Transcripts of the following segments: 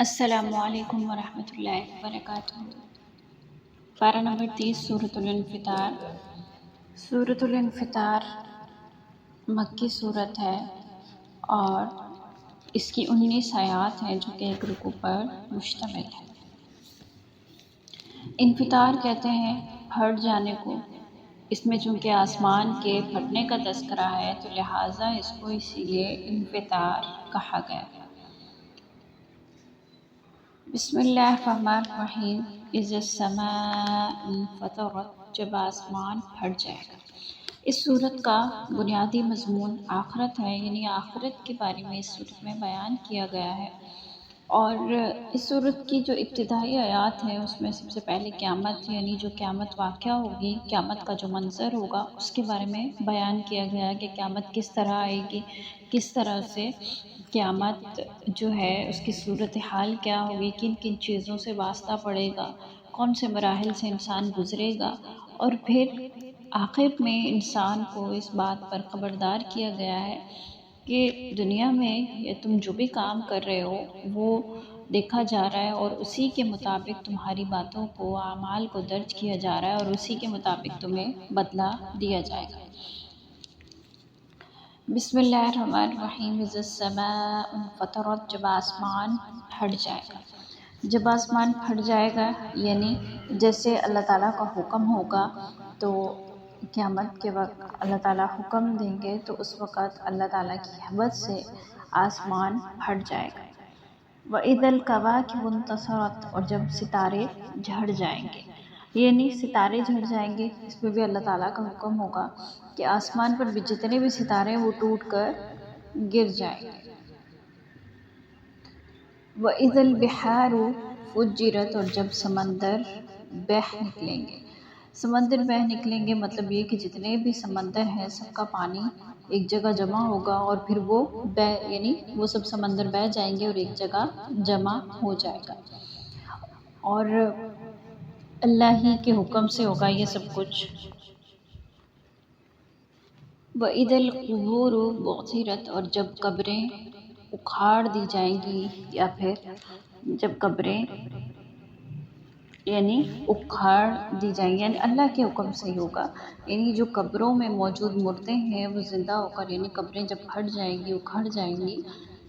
السلام علیکم ورحمۃ اللہ وبرکاتہ۔ پارہ نمبر 30 سورۃ الانفطار۔ سورۃ الانفطار مکی صورت ہے اور اس کی 19 آیات ہیں جو کہ ایک رکوع پر مشتمل ہے۔ انفطار کہتے ہیں پھٹ جانے کو۔ اس میں چونکہ آسمان کے پھٹنے کا تذکرہ ہے تو لہٰذا اس کو اسی لیے انفطار کہا گیا۔ بسم اللہ الرحمن الرحیم۔ اذا السماء انفطرت، جب آسمان پھٹ جائے گا۔ اس صورت کا بنیادی مضمون آخرت ہے، یعنی آخرت کے بارے میں اس صورت میں بیان کیا گیا ہے۔ اور اس صورت کی جو ابتدائی آیات ہیں اس میں سب سے پہلے قیامت، یعنی جو قیامت واقعہ ہوگی، قیامت کا جو منظر ہوگا اس کے بارے میں بیان کیا گیا ہے کہ قیامت کس طرح آئے گی، کس طرح سے قیامت جو ہے اس کی صورتحال کیا ہوگی، کن کن چیزوں سے واسطہ پڑے گا، کون سے مراحل سے انسان گزرے گا، اور پھر آخر میں انسان کو اس بات پر خبردار کیا گیا ہے کہ دنیا میں یا تم جو بھی کام کر رہے ہو وہ دیکھا جا رہا ہے اور اسی کے مطابق تمہاری باتوں کو، اعمال کو درج کیا جا رہا ہے اور اسی کے مطابق تمہیں بدلہ دیا جائے گا۔ بسم اللہ الرحمن الرحیم۔ اذا السماء انفطرت، جب آسمان پھٹ جائے گا۔ جب آسمان پھٹ جائے گا یعنی جیسے اللہ تعالیٰ کا حکم ہوگا تو قیامت کے وقت اللہ تعالیٰ حکم دیں گے تو اس وقت اللہ تعالیٰ کی حمد سے آسمان پھٹ جائے گا۔ وَإِذَا الْكَوَاكِبُ انتَثَرَتْ، اور جب ستارے جھڑ جائیں گے، یعنی ستارے جھڑ جائیں گے، اس میں بھی اللہ تعالیٰ کا حکم ہوگا کہ آسمان پر بھی جتنے بھی ستارے ہیں وہ ٹوٹ کر گر جائیں گے۔ وَإِذَا الْبِحَارُ فُجِّرَتْ، اور جب سمندر بہہ نکلیں گے۔ سمندر بہہ نکلیں گے مطلب یہ کہ جتنے بھی سمندر ہیں سب کا پانی ایک جگہ جمع ہوگا اور پھر وہ یعنی وہ سب سمندر بہہ جائیں گے اور ایک جگہ جمع ہو جائے گا، اور اللہ ہی کے حکم سے ہوگا یہ سب کچھ۔ وَإِذَا الْقُبُورُ بُعْثِرَتْ، اور جب قبریں اکھاڑ دی جائیں گی، یا پھر جب قبریں یعنی اکھاڑ دی جائیں گی، یعنی اللہ کے حکم سے ہی ہوگا، یعنی جو قبروں میں موجود مردے ہیں وہ زندہ ہو کر، یعنی قبریں جب پھٹ جائیں گی، اکھڑ جائیں گی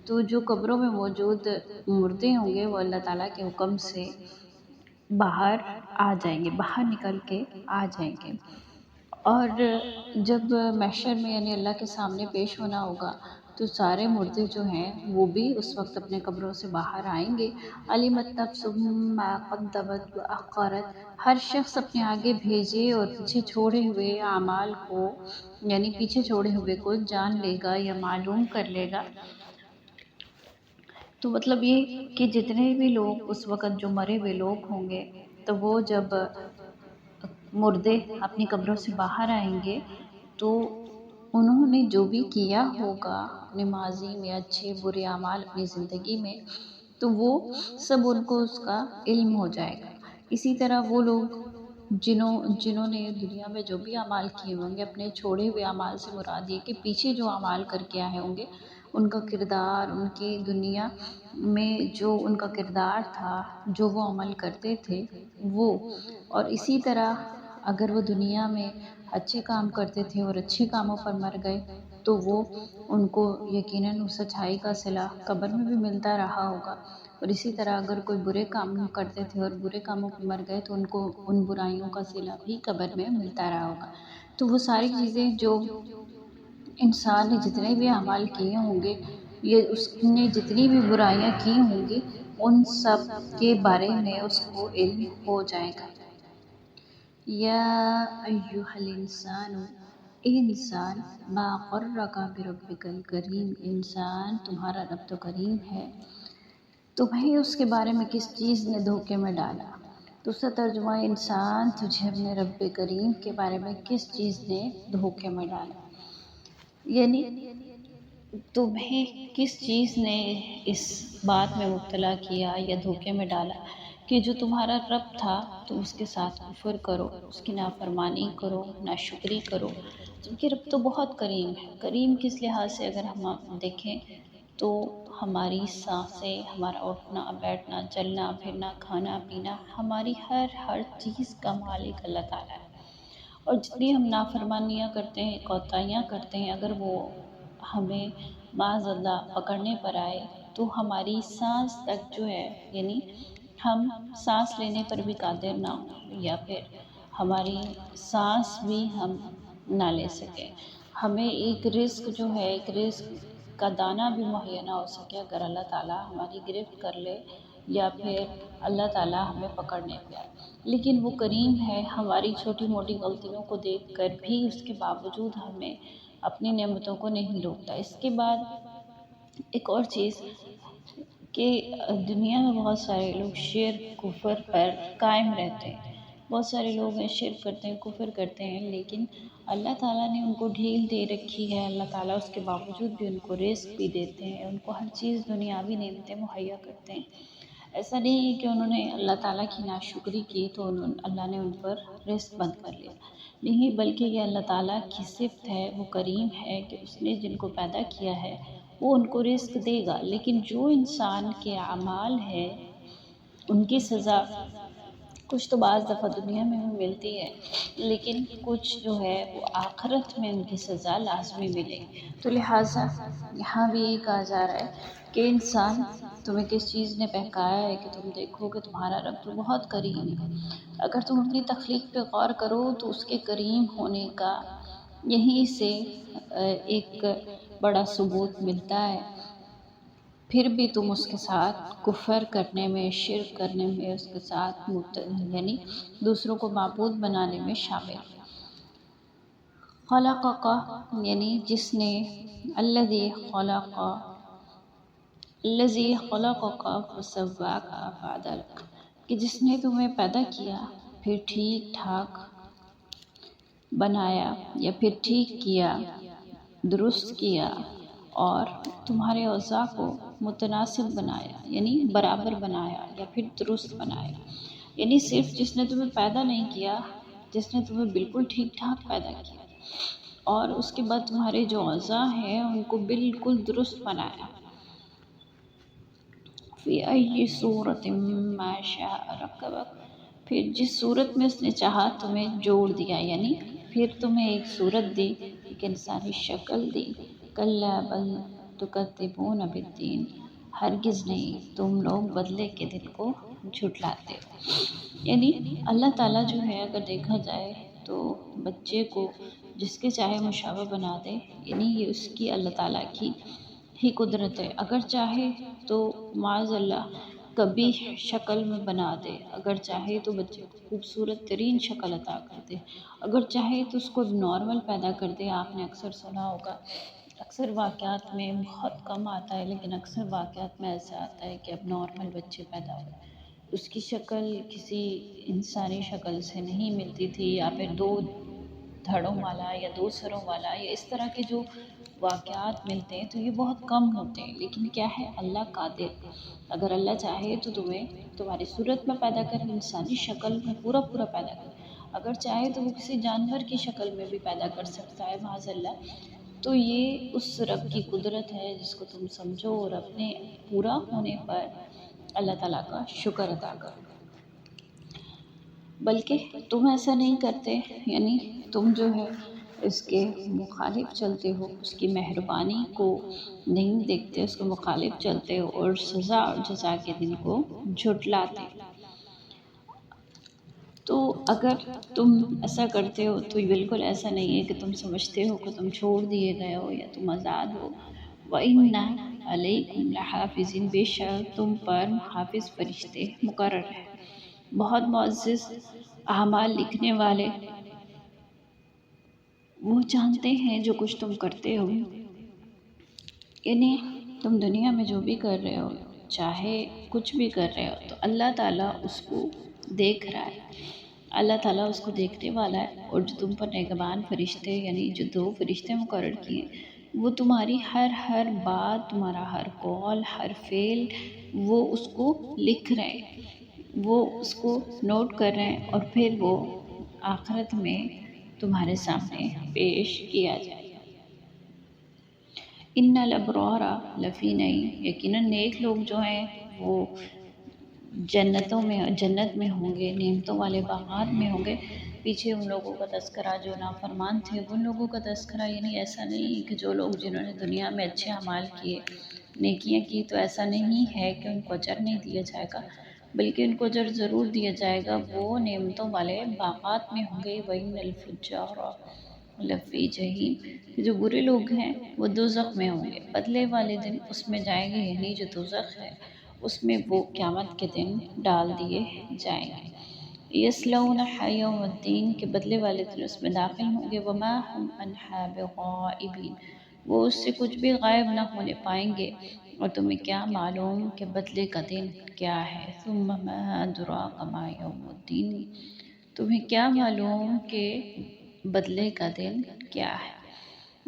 تو جو قبروں میں موجود مردے ہوں گے وہ اللہ تعالیٰ کے حکم سے باہر آ جائیں گے، باہر نکل کے آ جائیں گے۔ اور جب محشر میں یعنی اللہ کے سامنے پیش ہونا ہوگا تو سارے مردے جو ہیں وہ بھی اس وقت اپنے قبروں سے باہر آئیں گے۔ علمت نفس ما قدمت وأخرت، ہر شخص اپنے آگے بھیجے اور پیچھے چھوڑے ہوئے اعمال کو، یعنی پیچھے چھوڑے ہوئے کو جان لے گا یا معلوم کر لے گا۔ تو مطلب یہ کہ جتنے بھی لوگ اس وقت جو مرے ہوئے لوگ ہوں گے تو وہ جب مردے اپنی قبروں سے باہر آئیں گے تو انہوں نے جو بھی کیا ہوگا اپنے ماضی میں، اچھے برے اعمال اپنی زندگی میں، تو وہ سب ان کو اس کا علم ہو جائے گا۔ اسی طرح وہ لوگ جنہوں نے دنیا میں جو بھی اعمال کیے ہوں گے، اپنے چھوڑے ہوئے اعمال سے مراد یہ کہ پیچھے جو اعمال کر کے آئے ہوں گے ان کا کردار، ان کی دنیا میں جو ان کا کردار تھا، جو وہ عمل کرتے تھے وہ، اور اسی طرح اگر وہ دنیا میں اچھے کام کرتے تھے اور اچھے کاموں پر مر گئے تو وہ ان کو یقیناً اس سچائی کا صلہ قبر میں بھی ملتا رہا ہوگا، اور اسی طرح اگر کوئی برے کام کرتے تھے اور برے کاموں پر مر گئے تو ان کو ان برائیوں کا صلہ بھی قبر میں ملتا رہا ہوگا۔ تو وہ ساری چیزیں جو انسان نے جتنے بھی اعمال کیے ہوں گے، یہ اس نے جتنی بھی برائیاں کی ہوں گی ان سب کے بارے میں اس کو علم ہو جائے گا۔ یا ایھا الانسان، اے انسان، ما غرک بربک الکریم، انسان تمہارا رب تو کریم ہے، تمہیں اس کے بارے میں کس چیز نے دھوکے میں ڈالا؟ تو اس کا ترجمہ ہے انسان تجھے اپنے رب کریم کے بارے میں کس چیز نے دھوکے میں ڈالا، یعنی تمہیں کس چیز نے اس بات میں مبتلا کیا یا دھوکے میں ڈالا کہ جو تمہارا رب تھا تو اس کے ساتھ کفر کرو، اس کی نافرمانی کرو، ناشکری کرو، کیونکہ رب تو بہت کریم ہے۔ کریم کس لحاظ سے اگر ہم دیکھیں تو ہماری سانسیں، ہمارا اٹھنا بیٹھنا، چلنا پھرنا، کھانا پینا، ہماری ہر چیز کا مالک اللہ تعالیٰ ہے۔ اور جتنی ہم نافرمانیاں کرتے ہیں، کوتاہیاں کرتے ہیں، اگر وہ ہمیں معاذ اللہ پکڑنے پر آئے تو ہماری سانس تک جو ہے، یعنی ہم سانس لینے پر بھی قادر نہ ہوں، یا پھر ہماری سانس بھی ہم نہ لے سکیں، ہمیں ایک رزق جو ہے، ایک رزق کا دانہ بھی مہیا نہ ہو سکے اگر اللہ تعالیٰ ہماری گرفت کر لے یا پھر اللہ تعالیٰ ہمیں پکڑنے پہ آئے۔ لیکن وہ کریم ہے، ہماری چھوٹی موٹی غلطیوں کو دیکھ کر بھی اس کے باوجود ہمیں اپنی نعمتوں کو نہیں روکتا۔ اس کے بعد ایک اور چیز کہ دنیا میں بہت سارے لوگ شرک کفر پر قائم رہتے ہیں، بہت سارے لوگ ہیں شرک کرتے ہیں، کفر کرتے ہیں، لیکن اللہ تعالیٰ نے ان کو ڈھیل دے رکھی ہے۔ اللہ تعالیٰ اس کے باوجود بھی ان کو رزق بھی دیتے ہیں، ان کو ہر چیز دنیاوی نعمتیں مہیا کرتے ہیں۔ ایسا نہیں ہے کہ انہوں نے اللہ تعالیٰ کی ناشکری کی تو اللہ نے ان پر رزق بند کر لیا، نہیں، بلکہ یہ اللہ تعالیٰ کی صفت ہے، وہ کریم ہے کہ اس نے جن کو پیدا کیا ہے وہ ان کو رزق دے گا، لیکن جو انسان کے اعمال ہے ان کی سزا کچھ تو بعض دفعہ دنیا میں بھی ملتی ہے، لیکن کچھ جو ہے وہ آخرت میں ان کی سزا لازمی ملے گی۔ تو لہٰذا یہاں بھی یہ کہا جا رہا ہے کہ انسان، تمہیں کس چیز نے بہکایا ہے کہ تم دیکھو کہ تمہارا رب تو بہت کریم ہے۔ اگر تم اپنی تخلیق پہ غور کرو تو اس کے کریم ہونے کا یہیں سے ایک بڑا ثبوت ملتا ہے، پھر بھی تم اس کے ساتھ کفر کرنے میں، شرک کرنے میں، اس کے ساتھ یعنی دوسروں کو معبود بنانے میں شامل ہو۔ خلقک، یعنی جس نے، الذی خلقک فسواک فعدلک، کہ جس نے تمہیں پیدا کیا پھر ٹھیک ٹھاک بنایا یا پھر ٹھیک کیا، درست کیا، اور تمہارے اعضاء کو متناسب بنایا، یعنی برابر بنایا یا پھر درست بنایا۔ یعنی صرف جس نے تمہیں پیدا نہیں کیا، جس نے تمہیں بالکل ٹھیک ٹھاک پیدا کیا اور اس کے بعد تمہارے جو اعضاء ہیں ان کو بالکل درست بنایا۔ فی ای صورت ما شاء رکبک، پھر جس صورت میں اس نے چاہا تمہیں جوڑ دیا، یعنی پھر تمہیں ایک صورت دی، ایک انسانی شکل دی۔ کلا بل تکذبون بالدین، ہرگز نہیں، تم لوگ بدلے کے دن کو جھٹلاتے ہو۔ یعنی اللہ تعالیٰ جو ہے، اگر دیکھا جائے تو بچے کو جس کے چاہے مشابہ بنا دے، یعنی یہ اس کی اللہ تعالیٰ کی ہی قدرت ہے۔ اگر چاہے تو معاذ اللہ کبھی شکل میں بنا دے، اگر چاہے تو بچے کو خوبصورت ترین شکل عطا کر دے، اگر چاہے تو اس کو نارمل پیدا کر دے۔ آپ نے اکثر سنا ہوگا، اکثر واقعات میں بہت کم آتا ہے لیکن اکثر واقعات میں ایسا آتا ہے کہ اب نارمل بچے پیدا ہوئے، اس کی شکل کسی انسانی شکل سے نہیں ملتی تھی، یا پھر 2 دھڑوں والا یا 2 سروں والا، یا اس طرح کے جو واقعات ملتے ہیں تو یہ بہت کم ہوتے ہیں۔ لیکن کیا ہے، اللہ قادر، اگر اللہ چاہے تو تمہیں تمہاری صورت میں پیدا کر، انسانی شکل میں پورا پیدا کر، اگر چاہے تو وہ کسی جانور کی شکل میں بھی پیدا کر سکتا ہے معاذ اللہ۔ تو یہ اس رب کی قدرت ہے جس کو تم سمجھو اور اپنے پورا ہونے پر اللہ تعالیٰ کا شکر ادا کرو۔ بلکہ تم ایسا نہیں کرتے، یعنی تم جو ہے اس کے مخالف چلتے ہو، اس کی مہربانی کو نہیں دیکھتے، اس کے مخالف چلتے ہو اور سزا اور جزا کے دن کو جھٹلاتے۔ تو اگر تم ایسا کرتے ہو تو بالکل ایسا نہیں ہے کہ تم سمجھتے ہو کہ تم چھوڑ دیے گئے ہو یا تم آزاد ہو۔ وَإِنَّ عَلَيْكُمْ لَحَافِظِينَ، بے شک تم پر حافظ فرشتے مقرر ہیں، بہت معزز اعمال لکھنے والے، وہ جانتے ہیں جو کچھ تم کرتے ہو۔ یعنی تم دنیا میں جو بھی کر رہے ہو، چاہے کچھ بھی کر رہے ہو، تو اللہ تعالیٰ اس کو دیکھ رہا ہے، اللہ تعالیٰ اس کو دیکھنے والا ہے، اور جو تم پر نگہبان فرشتے، یعنی جو 2 فرشتے مقرر کیے ہیں، وہ تمہاری ہر بات، تمہارا ہر قول، ہر فعل، وہ اس کو لکھ رہے ہیں، وہ اس کو نوٹ کر رہے ہیں، اور پھر وہ آخرت میں تمہارے سامنے پیش کیا جائے۔ ان الابرار لفی نعیم، یقیناً نیک لوگ جو ہیں وہ جنتوں میں، جنت میں ہوں گے، نعمتوں والے باغات میں ہوں گے۔ پیچھے ان لوگوں کا تذکرہ جو نافرمان تھے، ان لوگوں کا تذکرہ، یعنی ایسا نہیں کہ جو لوگ جنہوں نے دنیا میں اچھے اعمال کیے، نیکیاں کی، تو ایسا نہیں ہے کہ ان کو اجر نہیں دیا جائے گا، بلکہ ان کو اجر ضرور دیا جائے گا۔ وہ نعمتوں والے باغات میں ہوں گے۔ وَإِنَّ الْفُجَّارَ لفی جہیم، جو برے لوگ ہیں وہ دوزخ میں ہوں گے، بدلے والے دن اس میں جائیں گے، یعنی جو دوزخ ہے اس میں وہ قیامت کے دن ڈال دیے جائیں گے۔ یصلونھا یوم الدین، کے بدلے والے دن اس میں داخل ہوں گے۔ وما ہم عنہا بغائبین، وہ اس سے کچھ بھی غائب نہ ہونے پائیں گے۔ اور تمہیں کیا معلوم کہ بدلے کا دن کیا ہے؟ ثم ما ادراک ما یوم الدین، تمہیں کیا معلوم کہ بدلے کا دن کیا ہے؟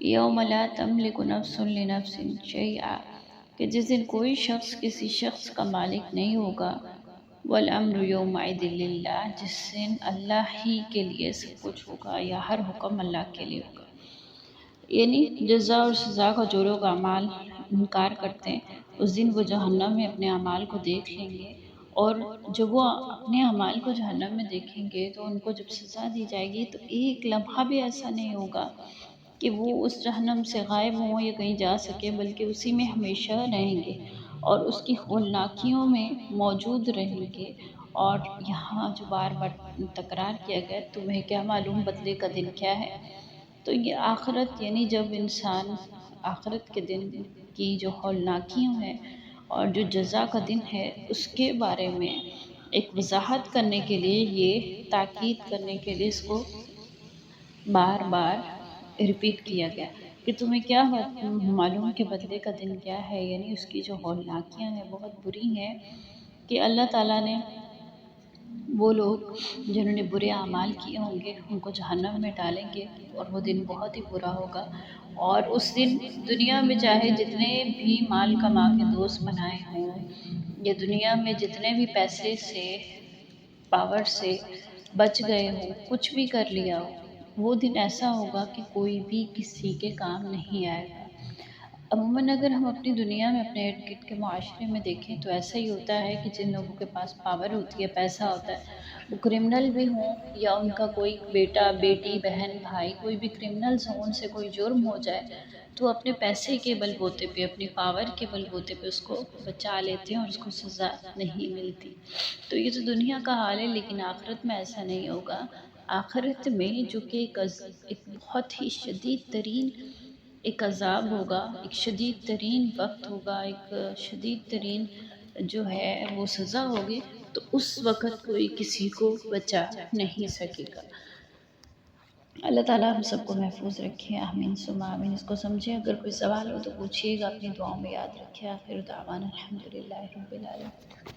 یوم لا تملک نفس لنفس شیئا، کہ جس دن کوئی شخص کسی شخص کا مالک نہیں ہوگا۔ والامر یومئذ للہ، جس دن اللہ ہی کے لیے سب کچھ ہوگا، یا ہر حکم اللہ کے لیے ہوگا۔ یعنی جزا اور سزا کا جو لوگ اعمال انکار کرتے ہیں، اس دن وہ جہنم میں اپنے اعمال کو دیکھ لیں گے، اور جب وہ اپنے اعمال کو جہنم میں دیکھیں گے تو ان کو جب سزا دی جائے گی تو ایک لمحہ بھی ایسا نہیں ہوگا کہ وہ اس جہنم سے غائب ہوں یا کہیں جا سکے، بلکہ اسی میں ہمیشہ رہیں گے اور اس کی ہولناکیوں میں موجود رہیں گے۔ اور یہاں جو بار بار تکرار کیا گیا، تمہیں کیا معلوم بدلے کا دن کیا ہے، تو یہ آخرت، یعنی جب انسان آخرت کے دن کی جو ہولناکیوں ہیں اور جو جزا کا دن ہے اس کے بارے میں ایک وضاحت کرنے کے لیے، یہ تاکید کرنے کے لیے اس کو بار بار ریپیٹ کیا گیا کہ تمہیں کیا معلوم کہ بدلے کا دن کیا ہے، یعنی اس کی جو ہولناکیاں ہیں بہت بری ہیں، کہ اللہ تعالیٰ نے وہ لوگ جنہوں نے برے اعمال کیے ہوں گے ان کو جہنم میں ڈالیں گے، اور وہ دن بہت ہی برا ہوگا۔ اور اس دن دنیا میں چاہے جتنے بھی مال کما کے دوست بنائے ہوں، یا دنیا میں جتنے بھی پیسے سے، پاور سے بچ گئے ہوں، کچھ بھی کر لیا ہو، وہ دن ایسا ہوگا کہ کوئی بھی کسی کے کام نہیں آئے گا۔ عموماً اگر ہم اپنی دنیا میں اپنے ارد گرد کے معاشرے میں دیکھیں تو ایسا ہی ہوتا ہے کہ جن لوگوں کے پاس پاور ہوتی ہے، پیسہ ہوتا ہے، وہ کرمنل بھی ہوں یا ان کا کوئی بیٹا، بیٹی، بہن، بھائی کوئی بھی کرمنلز ہوں، ان سے کوئی جرم ہو جائے تو اپنے پیسے کے بل بوتے پہ، اپنی پاور کے بل بوتے پہ اس کو بچا لیتے ہیں اور اس کو سزا نہیں ملتی۔ تو یہ تو دنیا کا حال ہے، لیکن آخرت میں ایسا نہیں ہوگا۔ آخرت میں جو کہ ایک بہت ہی شدید ترین ایک عذاب ہوگا، ایک شدید ترین وقت ہوگا، ایک شدید ترین جو ہے وہ سزا ہوگی، تو اس وقت کوئی کسی کو بچا نہیں سکے گا۔ اللہ تعالیٰ ہم سب کو محفوظ رکھے، آمین ثم آمین۔ اس کو سمجھے، اگر کوئی سوال ہو تو پوچھیے گا، اپنی دعاؤں میں یاد رکھے۔ آخر دعوانا الحمدللہ رب العالمین۔